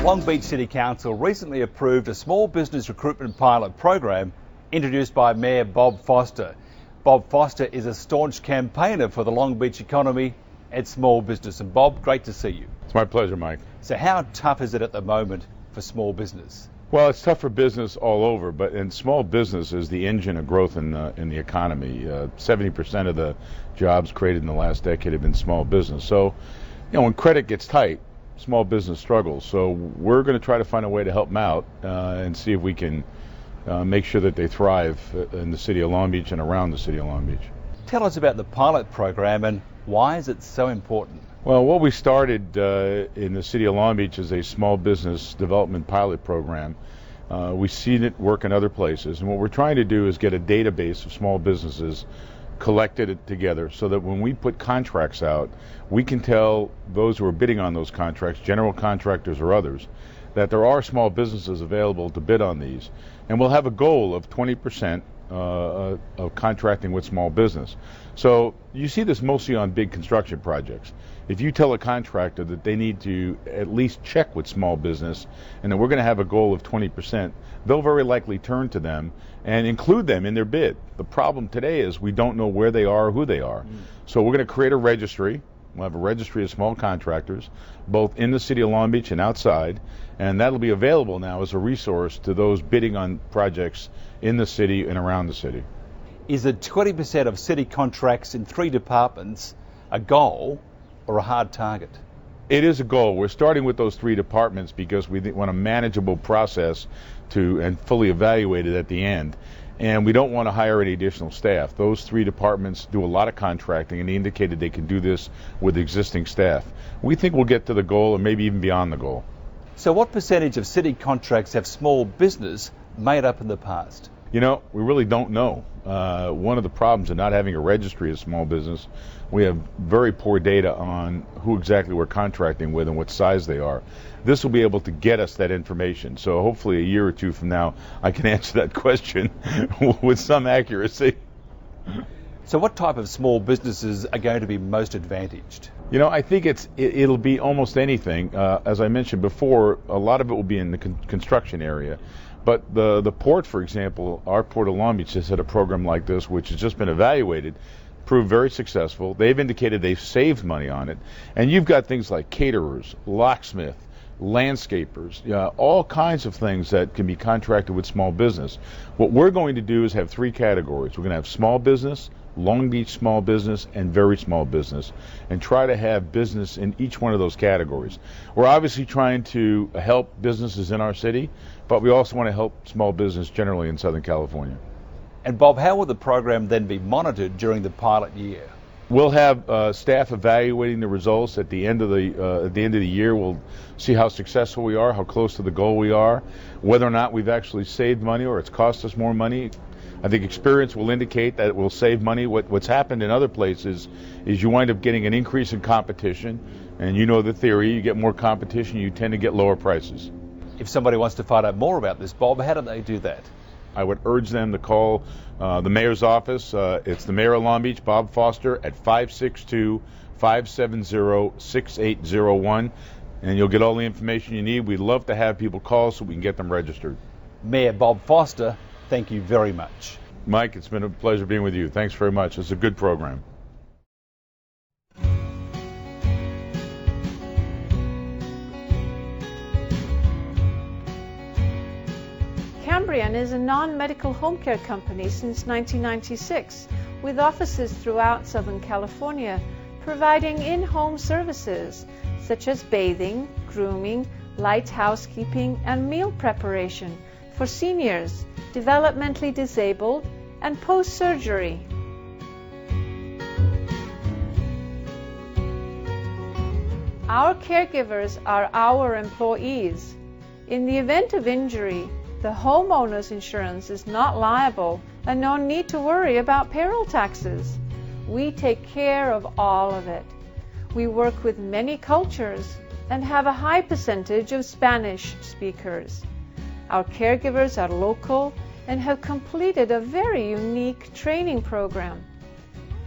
Long Beach City Council recently approved a small business recruitment pilot program introduced by Mayor Bob Foster. Bob Foster is a staunch campaigner for the Long Beach economy and small business. And Bob, great to see you. It's my pleasure, Mike. So how tough is it at the moment for small business? Well, it's tough for business all over, but in small business is the engine of growth in the economy. 70% of the jobs created in the last decade have been small business. So, when credit gets tight, small business struggles. So we're going to try to find a way to help them out and see if we can make sure that they thrive in the city of Long Beach and around the city of Long Beach. Tell us about the pilot program and why is it so important? Well, what we started in the city of Long Beach is a small business development pilot program. We've seen it work in other places, and what we're trying to do is get a database of small businesses collected together so that when we put contracts out, we can tell those who are bidding on those contracts, general contractors or others, that there are small businesses available to bid on these. And we'll have a goal of 20% of contracting with small business. So you see this mostly on big construction projects. If you tell a contractor that they need to at least check with small business and that we're going to have a goal of 20%, they'll very likely turn to them and include them in their bid. The problem today is we don't know where they are or who they are. So we're going to create a registry. We'll have a registry of small contractors, both in the city of Long Beach and outside, and that'll be available now as a resource to those bidding on projects in the city and around the city. Is it 20% of city contracts in 3 departments a goal or a hard target? It is a goal. We're starting with those 3 departments because we want a manageable process and fully evaluate it at the end. And we don't want to hire any additional staff. Those 3 departments do a lot of contracting, and they indicated they can do this with existing staff. We think we'll get to the goal and maybe even beyond the goal. So what percentage of city contracts have small business made up in the past? We really don't know. One of the problems of not having a registry of small business, we have very poor data on who exactly we're contracting with and what size they are. This will be able to get us that information. So hopefully a year or 2 from now, I can answer that question with some accuracy. So what type of small businesses are going to be most advantaged? I think it'll be almost anything. As I mentioned before, a lot of it will be in the construction area. But the port, for example, our Port of Long Beach has had a program like this, which has just been evaluated, proved very successful. They've indicated they've saved money on it. And you've got things like caterers, locksmith, landscapers, all kinds of things that can be contracted with small business. What we're going to do is have 3 categories. We're going to have small business, Long Beach small business, and very small business, and try to have business in each one of those categories. We're obviously trying to help businesses in our city, but we also want to help small business generally in Southern California. And Bob, how will the program then be monitored during the pilot year? We'll have staff evaluating the results at the end of the year. We'll see how successful we are, how close to the goal we are, whether or not we've actually saved money or it's cost us more money. I think experience will indicate that it will save money. What's happened in other places is you wind up getting an increase in competition, and the theory, you get more competition, you tend to get lower prices. If somebody wants to find out more about this, Bob, how do they do that? I would urge them to call the mayor's office. It's the mayor of Long Beach, Bob Foster, at 562-570-6801, and you'll get all the information you need. We'd love to have people call so we can get them registered. Mayor Bob Foster, thank you very much. Mike, it's been a pleasure being with you. Thanks very much. It's a good program. Cambrian is a non-medical home care company since 1996, with offices throughout Southern California, providing in-home services such as bathing, grooming, light housekeeping, and meal preparation for seniors, developmentally disabled, and post-surgery. Our caregivers are our employees. In the event of injury, the homeowner's insurance is not liable and no need to worry about payroll taxes. We take care of all of it. We work with many cultures and have a high percentage of Spanish speakers. Our caregivers are local and have completed a very unique training program.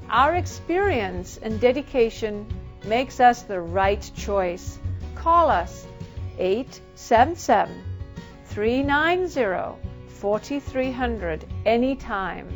Our experience and dedication makes us the right choice. Call us 877-390-4300 anytime.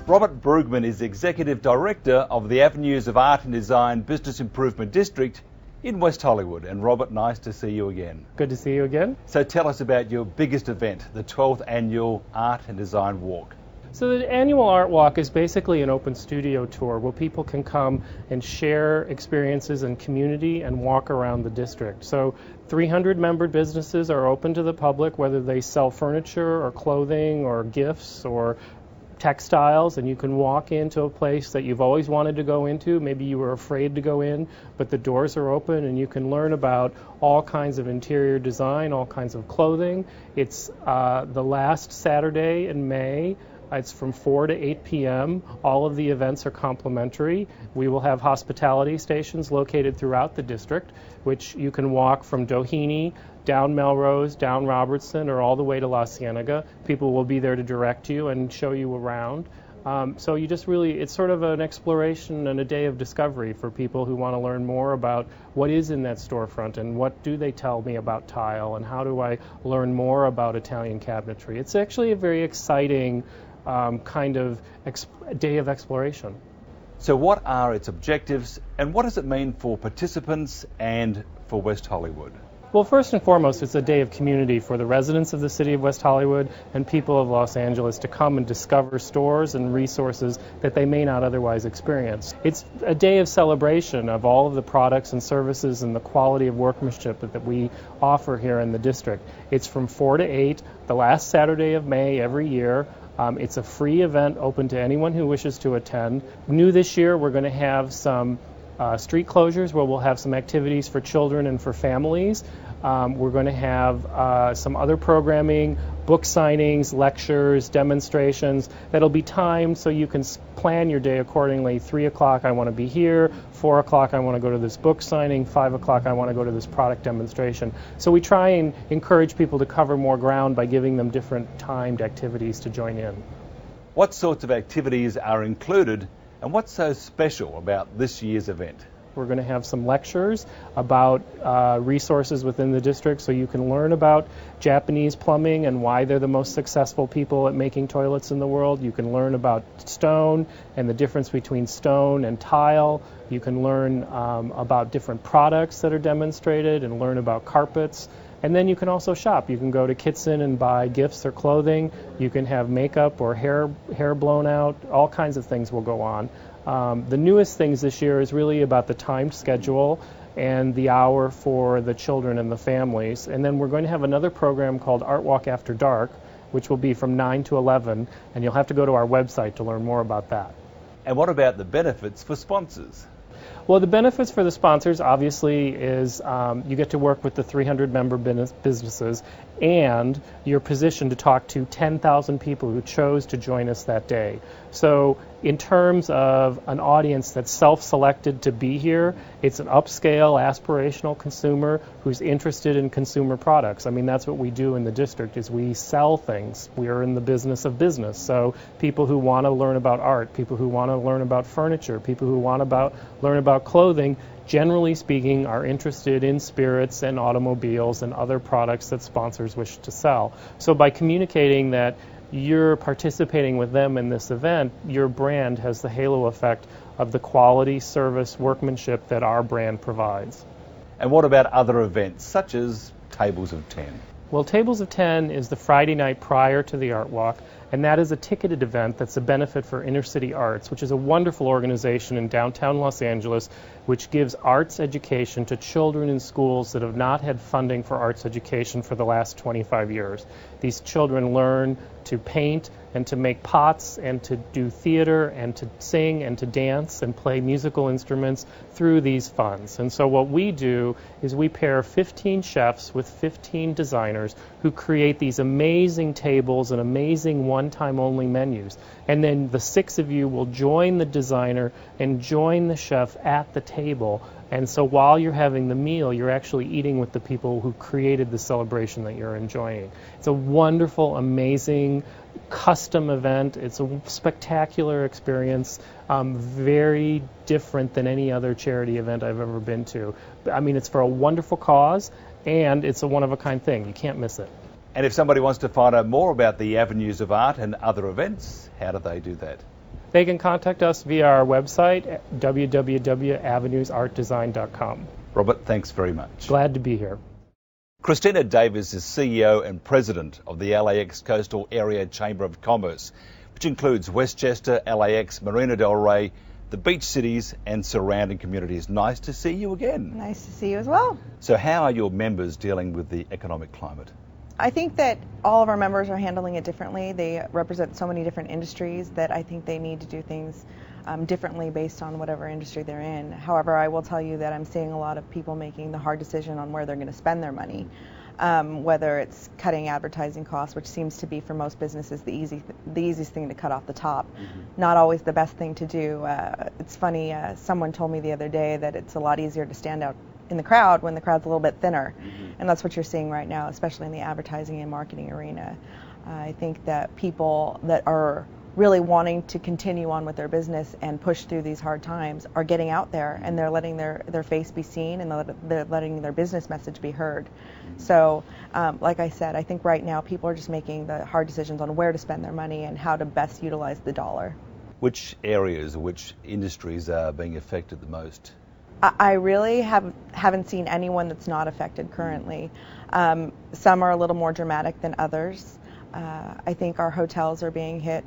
Robert Brugman is Executive Director of the Avenues of Art and Design Business Improvement District in West Hollywood. And Robert, nice to see you again. Good to see you again. So tell us about your biggest event, the 12th Annual Art and Design Walk. So the annual Art Walk is basically an open studio tour where people can come and share experiences in community and walk around the district. So 300 member businesses are open to the public, whether they sell furniture or clothing or gifts or textiles, and you can walk into a place that you've always wanted to go into. Maybe you were afraid to go in, but the doors are open and you can learn about all kinds of interior design, all kinds of clothing. It's the last Saturday in May. It's from 4 to 8 p.m. All of the events are complimentary. We will have hospitality stations located throughout the district, which you can walk from Doheny, down Melrose, down Robertson, or all the way to La Cienega. People will be there to direct you and show you around. So you just really, it's sort of an exploration and a day of discovery for people who want to learn more about what is in that storefront and what do they tell me about tile and how do I learn more about Italian cabinetry. It's actually a very exciting kind of day of exploration. So what are its objectives and what does it mean for participants and for West Hollywood? Well, first and foremost, it's a day of community for the residents of the city of West Hollywood and people of Los Angeles to come and discover stores and resources that they may not otherwise experience. It's a day of celebration of all of the products and services and the quality of workmanship that we offer here in the district. It's from 4 to 8, the last Saturday of May every year. It's a free event open to anyone who wishes to attend. New this year, we're going to have some street closures where we'll have some activities for children and for families. We're going to have some other programming, book signings, lectures, demonstrations that'll be timed so you can plan your day accordingly. 3 o'clock I want to be here, 4 o'clock I want to go to this book signing, 5 o'clock I want to go to this product demonstration. So we try and encourage people to cover more ground by giving them different timed activities to join in. What sorts of activities are included and what's so special about this year's event? We're going to have some lectures about resources within the district so you can learn about Japanese plumbing and why they're the most successful people at making toilets in the world. You can learn about stone and the difference between stone and tile. You can learn about different products that are demonstrated and learn about carpets. And then you can also shop. You can go to Kitson and buy gifts or clothing. You can have makeup or hair blown out. All kinds of things will go on. The newest things this year is really about the timed schedule and the hour for the children and the families. And then we're going to have another program called Art Walk After Dark, which will be from 9 to 11, and you'll have to go to our website to learn more about that. And what about the benefits for sponsors? Well, the benefits for the sponsors obviously is you get to work with the 300 member businesses, and you're positioned to talk to 10,000 people who chose to join us that day. So in terms of an audience that's self-selected to be here, it's an upscale, aspirational consumer who's interested in consumer products. I mean, that's what we do in the district, is we sell things. We are in the business of business. So people who want to learn about art, people who want to learn about furniture, people who want to learn about clothing, generally speaking, are interested in spirits and automobiles and other products that sponsors wish to sell. So by communicating that you're participating with them in this event, your brand has the halo effect of the quality, service, workmanship that our brand provides. And what about other events, such as Tables of 10? Well, Tables of 10 is the Friday night prior to the Art Walk, and that is a ticketed event that's a benefit for Inner City Arts, which is a wonderful organization in downtown Los Angeles which gives arts education to children in schools that have not had funding for arts education for the last 25 years. These children learn to paint and to make pots and to do theater and to sing and to dance and play musical instruments through these funds. And so what we do is we pair 15 chefs with 15 designers who create these amazing tables and amazing one-time only menus. And then the 6 of you will join the designer and join the chef at the table And so while you're having the meal, you're actually eating with the people who created the celebration that you're enjoying. It's a wonderful, amazing, custom event. It's a spectacular experience, very different than any other charity event I've ever been to. I mean, it's for a wonderful cause, and it's a one-of-a-kind thing. You can't miss it. And if somebody wants to find out more about the Avenues of Art and other events, how do they do that? They can contact us via our website at www.avenuesartdesign.com. Robert, thanks very much. Glad to be here. Christina Davis is CEO and President of the LAX Coastal Area Chamber of Commerce, which includes Westchester, LAX, Marina del Rey, the beach cities and surrounding communities. Nice to see you again. Nice to see you as well. So how are your members dealing with the economic climate? I think that all of our members are handling it differently. They represent so many different industries that I think they need to do things differently based on whatever industry they're in. However, I will tell you that I'm seeing a lot of people making the hard decision on where they're going to spend their money, whether it's cutting advertising costs, which seems to be for most businesses the easiest thing to cut off the top. Not always the best thing to do. It's funny, someone told me the other day that it's a lot easier to stand out in the crowd when the crowd's a little bit thinner. And that's what you're seeing right now, especially in the advertising and marketing arena. I think that people that are really wanting to continue on with their business and push through these hard times are getting out there, and they're letting their face be seen, and they're letting their business message be heard. So like I said, I think right now people are just making the hard decisions on where to spend their money and how to best utilize the dollar. Which areas or which industries are being affected the most? I really haven't seen anyone that's not affected currently. Some are a little more dramatic than others. I think our hotels are being hit.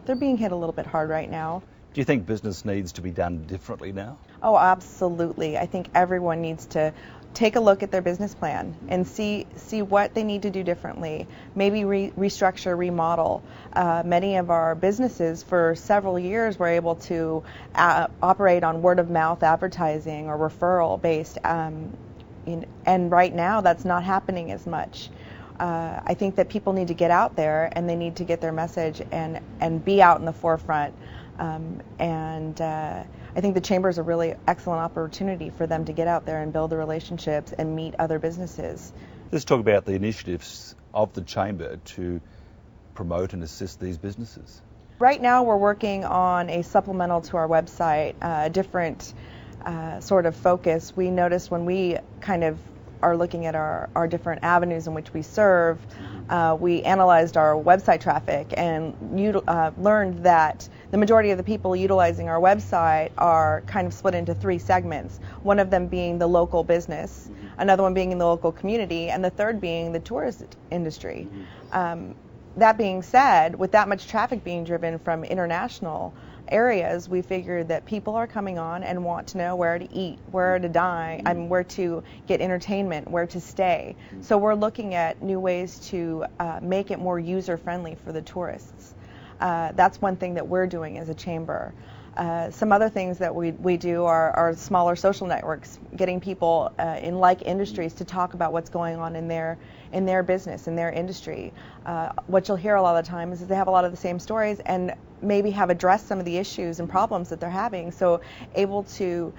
They're being hit a little bit hard right now. Do you think business needs to be done differently now? Oh, absolutely. I think everyone needs to take a look at their business plan and see what they need to do differently. Maybe restructure, remodel. Many of our businesses for several years were able to operate on word-of-mouth advertising or referral-based, and right now that's not happening as much. I think that people need to get out there and they need to get their message and be out in the forefront. I think the Chamber is a really excellent opportunity for them to get out there and build the relationships and meet other businesses. Let's talk about the initiatives of the Chamber to promote and assist these businesses. Right now we're working on a supplemental to our website, a different sort of focus. We noticed when we kind of are looking at our different avenues in which we serve, we analyzed our website traffic and learned that the majority of the people utilizing our website are kind of split into three segments, one of them being the local business, another one being in the local community, and the third being the tourist industry. That being said, with that much traffic being driven from international areas, we figured that people are coming on and want to know where to eat, where to dine, where to get entertainment, where to stay. So we're looking at new ways to make it more user-friendly for the tourists. That's one thing that we're doing as a chamber. Some other things that we do are smaller social networks, getting people in like industries to talk about what's going on in their business, in their industry. What you'll hear a lot of the time is that they have a lot of the same stories and maybe have addressed some of the issues and problems that they're having, so able to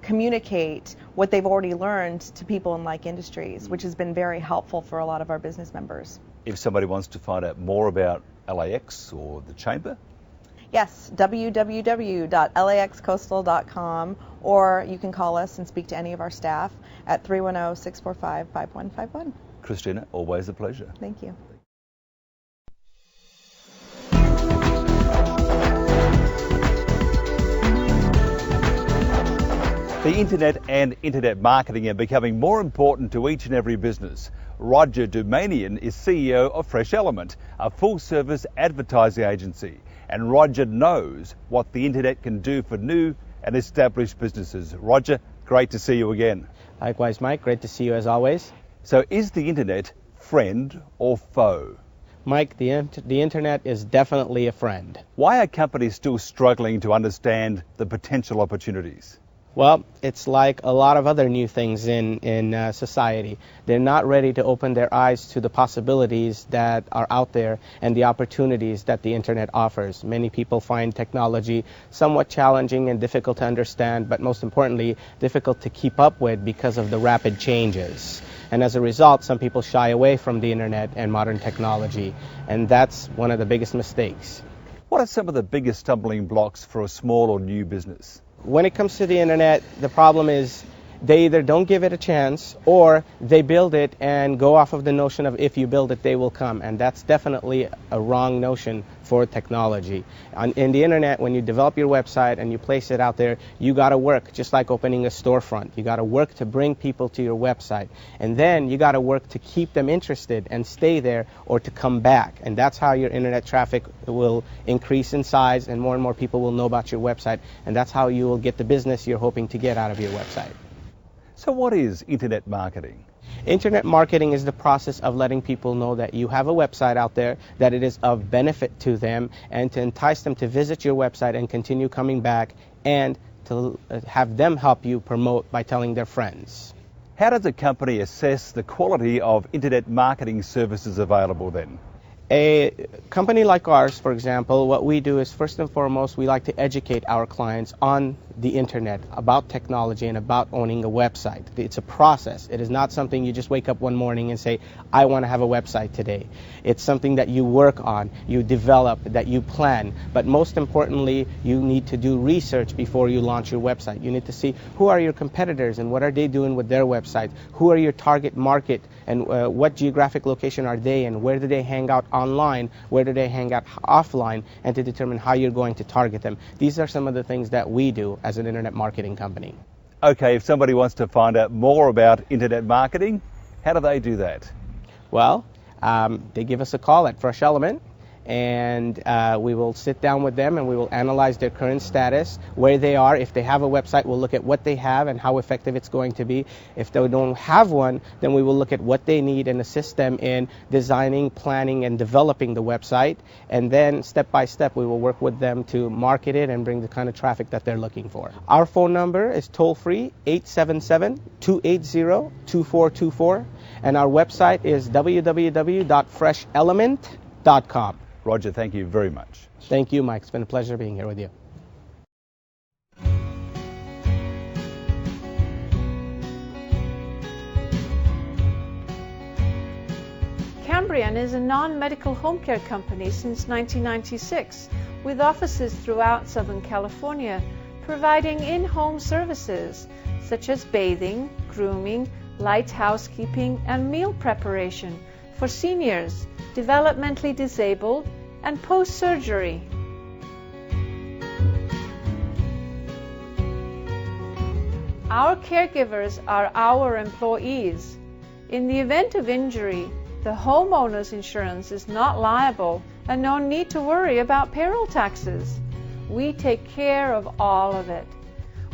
communicate what they've already learned to people in like industries, which has been very helpful for a lot of our business members. If somebody wants to find out more about LAX or the Chamber? Yes, www.laxcoastal.com, or you can call us and speak to any of our staff at 310-645-5151. Christina, always a pleasure. Thank you. The internet and internet marketing are becoming more important to each and every business. Roger Dumanian is CEO of Fresh Element, a full-service advertising agency. And Roger knows what the internet can do for new and established businesses. Roger, great to see you again. Likewise, Mike. Great to see you as always. So is the internet friend or foe? Mike, the internet is definitely a friend. Why are companies still struggling to understand the potential opportunities? Well, it's like a lot of other new things in society. They're not ready to open their eyes to the possibilities that are out there and the opportunities that the internet offers. Many people find technology somewhat challenging and difficult to understand, but most importantly, difficult to keep up with because of the rapid changes. And as a result, some people shy away from the internet and modern technology, and that's one of the biggest mistakes. What are some of the biggest stumbling blocks for a small or new business? When it comes to the internet, the problem is they either don't give it a chance or they build it and go off of the notion of if you build it, they will come. And that's definitely a wrong notion for technology. In the internet, when you develop your website and you place it out there, you got to work just like opening a storefront. You got to work to bring people to your website. And then you got to work to keep them interested and stay there or to come back. And that's how your internet traffic will increase in size and more people will know about your website. And that's how you will get the business you're hoping to get out of your website. So what is internet marketing? Internet marketing is the process of letting people know that you have a website out there, that it is of benefit to them, and to entice them to visit your website and continue coming back, and to have them help you promote by telling their friends. How does a company assess the quality of internet marketing services available then? A company like ours, for example, what we do is first and foremost, we like to educate our clients on the internet, about technology and about owning a website. It's a process. It is not something you just wake up one morning and say, I want to have a website today. It's something that you work on, you develop, that you plan. But most importantly, you need to do research before you launch your website. You need to see who are your competitors and what are they doing with their websites, who are your target market and what geographic location are they in, where do they hang out online, where do they hang out offline, and to determine how you're going to target them. These are some of the things that we do as an internet marketing company. Okay, if somebody wants to find out more about internet marketing, how do they do that? Well, they give us a call at Fresh Element, and we will sit down with them and we will analyze their current status, where they are. If they have a website, we'll look at what they have and how effective it's going to be. If they don't have one, then we will look at what they need and assist them in designing, planning, and developing the website. And then step by step, we will work with them to market it and bring the kind of traffic that they're looking for. Our phone number is toll-free 877-280-2424, and our website is www.freshelement.com. Roger, thank you very much. Thank you, Mike. It's been a pleasure being here with you. Cambrian is a non-medical home care company since 1996, with offices throughout Southern California, providing in-home services such as bathing, grooming, light housekeeping, and meal preparation for seniors, developmentally disabled, and post-surgery. Our caregivers are our employees. In the event of injury, the homeowner's insurance is not liable and no need to worry about payroll taxes. We take care of all of it.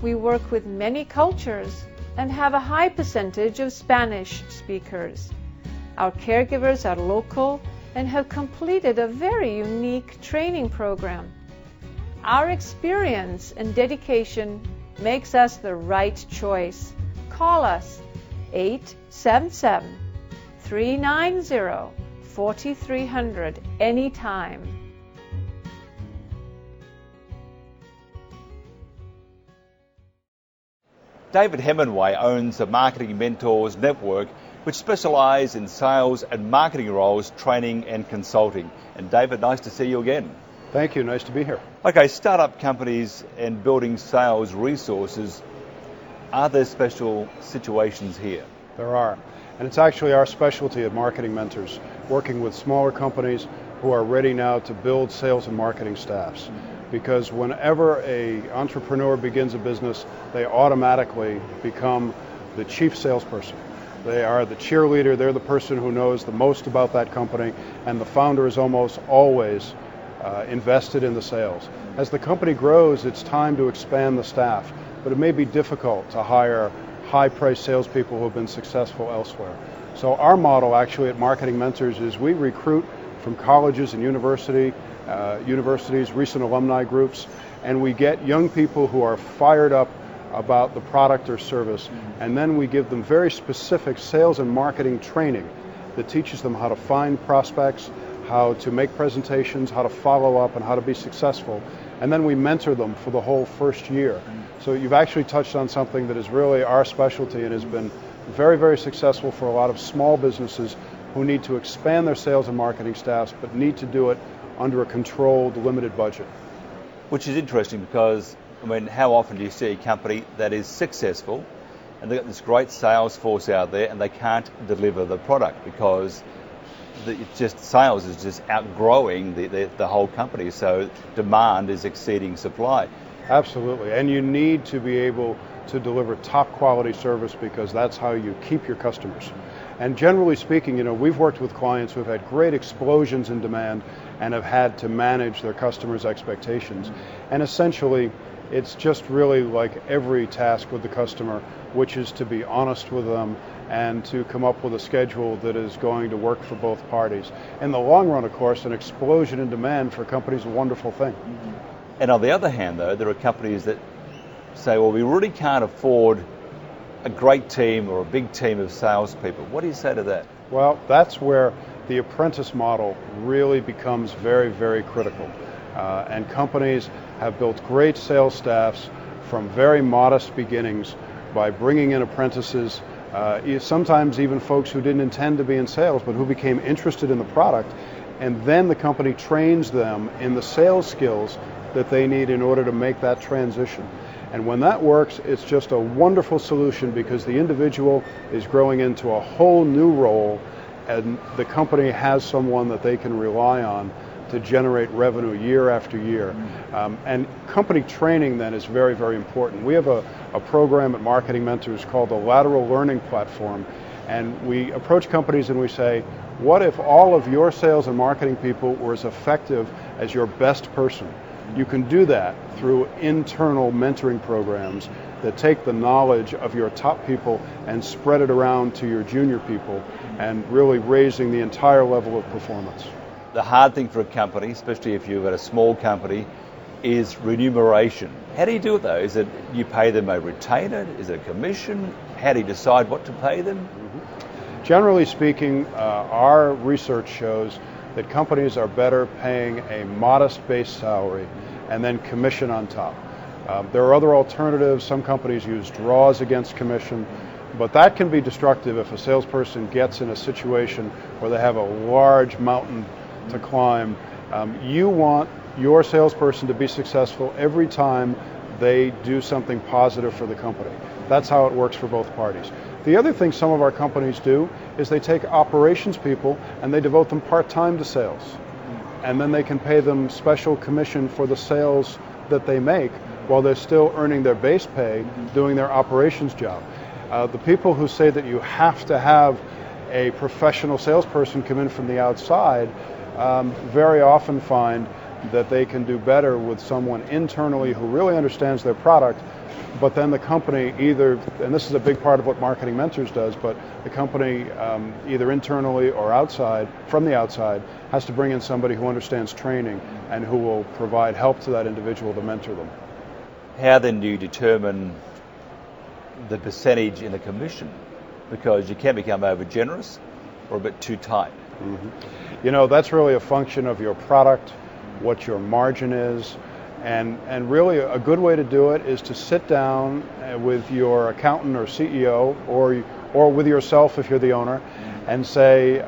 We work with many cultures and have a high percentage of Spanish speakers. Our caregivers are local and have completed a very unique training program. Our experience and dedication makes us the right choice. Call us 877-390-4300 anytime. David Hemingway owns the Marketing Mentors Network, which specialise in sales and marketing roles, training and consulting. And David, nice to see you again. Thank you, nice to be here. Okay, startup companies and building sales resources, are there special situations here? There are, and it's actually our specialty at Marketing Mentors, working with smaller companies who are ready now to build sales and marketing staffs. Because whenever an entrepreneur begins a business, they automatically become the chief salesperson. They are the cheerleader, they're the person who knows the most about that company, and the founder is almost always invested in the sales. As the company grows, it's time to expand the staff, but it may be difficult to hire high-priced salespeople who have been successful elsewhere. So our model actually at Marketing Mentors is we recruit from colleges and universities, recent alumni groups, and we get young people who are fired up, about the product or service, and then we give them very specific sales and marketing training that teaches them how to find prospects, how to make presentations, how to follow up, and how to be successful. And then we mentor them for the whole first year. So you've actually touched on something that is really our specialty and has been very, very successful for a lot of small businesses who need to expand their sales and marketing staffs, but need to do it under a controlled, limited budget. Which is interesting because, I mean, how often do you see a company that is successful and they've got this great sales force out there and they can't deliver the product because it's just sales is just outgrowing the whole company, so demand is exceeding supply. Absolutely, and you need to be able to deliver top quality service because that's how you keep your customers. And generally speaking, we've worked with clients who have had great explosions in demand and have had to manage their customers' expectations. And essentially, it's just really like every task with the customer, which is to be honest with them and to come up with a schedule that is going to work for both parties. In the long run, of course, an explosion in demand for a company is a wonderful thing. And on the other hand, though, there are companies that say, well, we really can't afford a great team or a big team of salespeople. What do you say to that? Well, that's where the apprentice model really becomes very, very critical. And companies have built great sales staffs from very modest beginnings by bringing in apprentices, sometimes even folks who didn't intend to be in sales, but who became interested in the product. And then the company trains them in the sales skills that they need in order to make that transition. And when that works, it's just a wonderful solution because the individual is growing into a whole new role and the company has someone that they can rely on to generate revenue year after year. And company training then is very, very important. We have a program at Marketing Mentors called the Lateral Learning Platform, and we approach companies and we say, what if all of your sales and marketing people were as effective as your best person? You can do that through internal mentoring programs that take the knowledge of your top people and spread it around to your junior people and really raising the entire level of performance. The hard thing for a company, especially if you've got a small company, is remuneration. How do you do it though? Is it you pay them a retainer? Is it a commission? How do you decide what to pay them? Generally speaking, our research shows that companies are better paying a modest base salary and then commission on top. There are other alternatives. Some companies use draws against commission, but that can be destructive if a salesperson gets in a situation where they have a large mountain to climb. You want your salesperson to be successful every time they do something positive for the company. That's how it works for both parties. The other thing some of our companies do is they take operations people and they devote them part-time to sales. And then they can pay them special commission for the sales that they make while they're still earning their base pay doing their operations job. The people who say that you have to have a professional salesperson come in from the outside very often find that they can do better with someone internally who really understands their product, but then the company either, and this is a big part of what Marketing Mentors does, but the company either internally or outside, from the outside, has to bring in somebody who understands training and who will provide help to that individual to mentor them. How then do you determine the percentage in a commission? Because you can become over generous or a bit too tight. That's really a function of your product, what your margin is, and really a good way to do it is to sit down with your accountant or CEO or with yourself if you're the owner and say,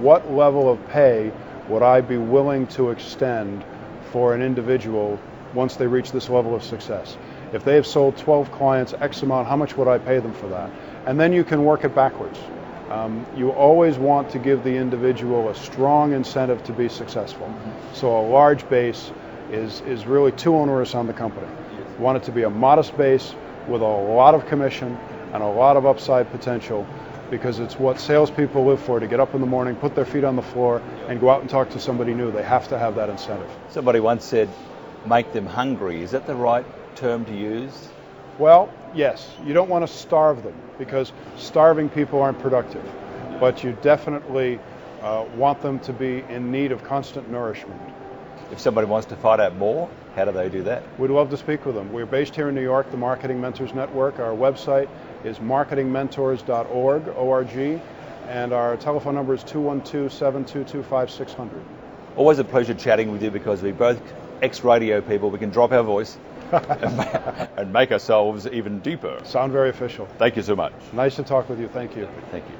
what level of pay would I be willing to extend for an individual once they reach this level of success? If they have sold 12 clients X amount, how much would I pay them for that? And then you can work it backwards. You always want to give the individual a strong incentive to be successful. So a large base is really too onerous on the company. You want it to be a modest base with a lot of commission and a lot of upside potential, because it's what salespeople live for, to get up in the morning, put their feet on the floor, and go out and talk to somebody new. They have to have that incentive. Somebody once said, make them hungry. Is that the right term to use? Well, yes. You don't want to starve them, because starving people aren't productive. But you definitely want them to be in need of constant nourishment. If somebody wants to find out more, how do they do that? We'd love to speak with them. We're based here in New York, the Marketing Mentors Network. Our website is marketingmentors.org, O-R-G, and our telephone number is 212-722-5600. Always a pleasure chatting with you because we're both ex-radio people. We can drop our voice and make ourselves even deeper. Sound very official. Thank you so much. Nice to talk with you. Thank you. Thank you.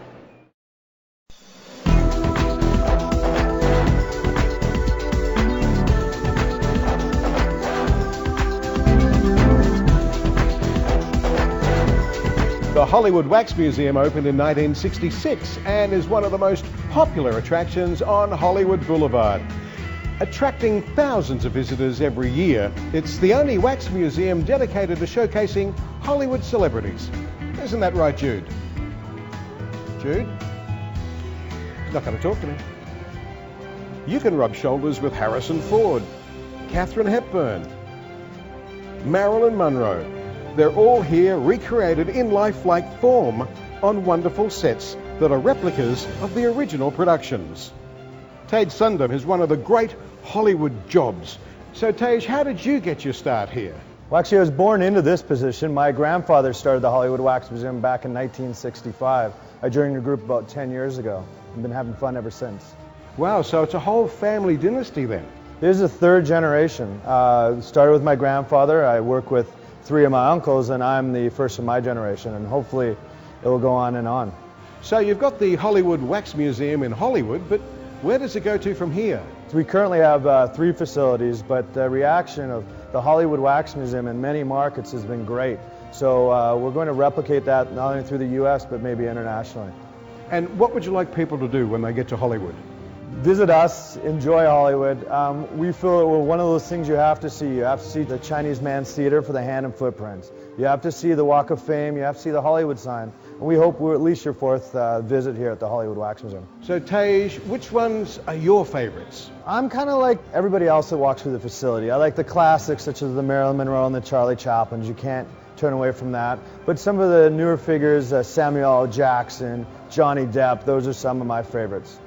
The Hollywood Wax Museum opened in 1966 and is one of the most popular attractions on Hollywood Boulevard. Attracting thousands of visitors every year, it's the only wax museum dedicated to showcasing Hollywood celebrities. Isn't that right, Jude? Jude? He's not going to talk to me. You can rub shoulders with Harrison Ford, Katharine Hepburn, Marilyn Monroe. They're all here recreated in lifelike form on wonderful sets that are replicas of the original productions. Tage Sundam is one of the great Hollywood jobs. So Tage, how did you get your start here? Well, actually, I was born into this position. My grandfather started the Hollywood Wax Museum back in 1965. I joined the group about 10 years ago. I've been having fun ever since. Wow, so it's a whole family dynasty then. This is the third generation. Started with my grandfather. I work with 3 of my uncles, and I'm the first of my generation, and hopefully it will go on and on. So you've got the Hollywood Wax Museum in Hollywood, but where does it go to from here? So we currently have 3 facilities, but the reaction of the Hollywood Wax Museum in many markets has been great. So we're going to replicate that not only through the U.S., but maybe internationally. And what would you like people to do when they get to Hollywood? Visit us, enjoy Hollywood. We feel that we're one of those things you have to see. You have to see the Chinese Man's Theater for the hand and footprints. You have to see the Walk of Fame. You have to see the Hollywood sign. And we hope we're at least your 4th visit here at the Hollywood Wax Museum. So Tage, which ones are your favorites? I'm kind of like everybody else that walks through the facility. I like the classics such as the Marilyn Monroe and the Charlie Chaplins. You can't turn away from that. But some of the newer figures, Samuel L. Jackson, Johnny Depp, those are some of my favorites.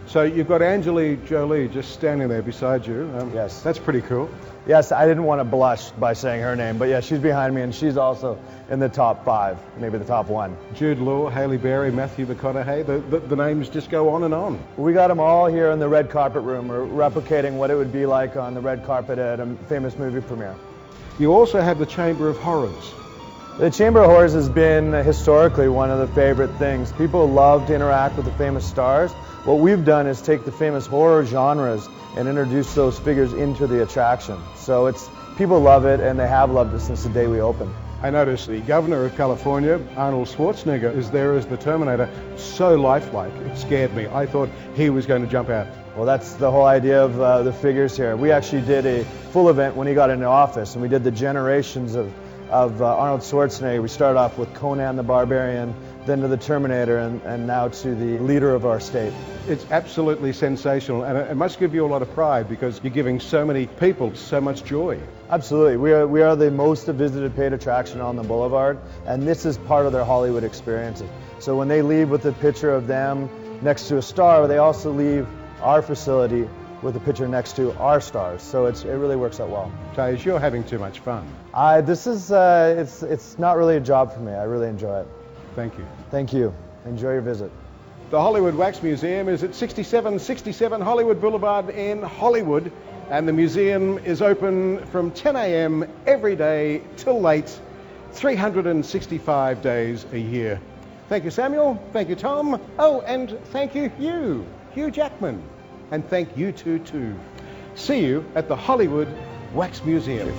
So you've got Angelina Jolie just standing there beside you. Yes. That's pretty cool. Yes, I didn't want to blush by saying her name, but yeah, she's behind me, and she's also in the top 5, maybe the top 1. Jude Law, Halle Berry, Matthew McConaughey, the names just go on and on. We got them all here in the red carpet room. We're replicating what it would be like on the red carpet at a famous movie premiere. You also have the Chamber of Horrors. The Chamber of Horrors has been historically one of the favorite things. People love to interact with the famous stars. What we've done is take the famous horror genres and introduce those figures into the attraction. So people love it, and they have loved it since the day we opened. I noticed the governor of California, Arnold Schwarzenegger, is there as the Terminator. So lifelike, it scared me. I thought he was going to jump out. Well, that's the whole idea of the figures here. We actually did a full event when he got into office, and we did the generations of Arnold Schwarzenegger. We started off with Conan the Barbarian, then to the Terminator, and now to the leader of our state. It's absolutely sensational, and it must give you a lot of pride because you're giving so many people so much joy. Absolutely. We are the most visited paid attraction on the Boulevard, and this is part of their Hollywood experiences. So when they leave with a picture of them next to a star, they also leave our facility with a picture next to our stars. So it really works out well. Tage, you're having too much fun. This is it's not really a job for me. I really enjoy it. Thank you. Thank you. Enjoy your visit. The Hollywood Wax Museum is at 6767 Hollywood Boulevard in Hollywood, and the museum is open from 10 a.m. every day till late, 365 days a year. Thank you, Samuel. Thank you, Tom. Oh, and thank you, Hugh Jackman. And thank you too. See you at the Hollywood Wax Museum.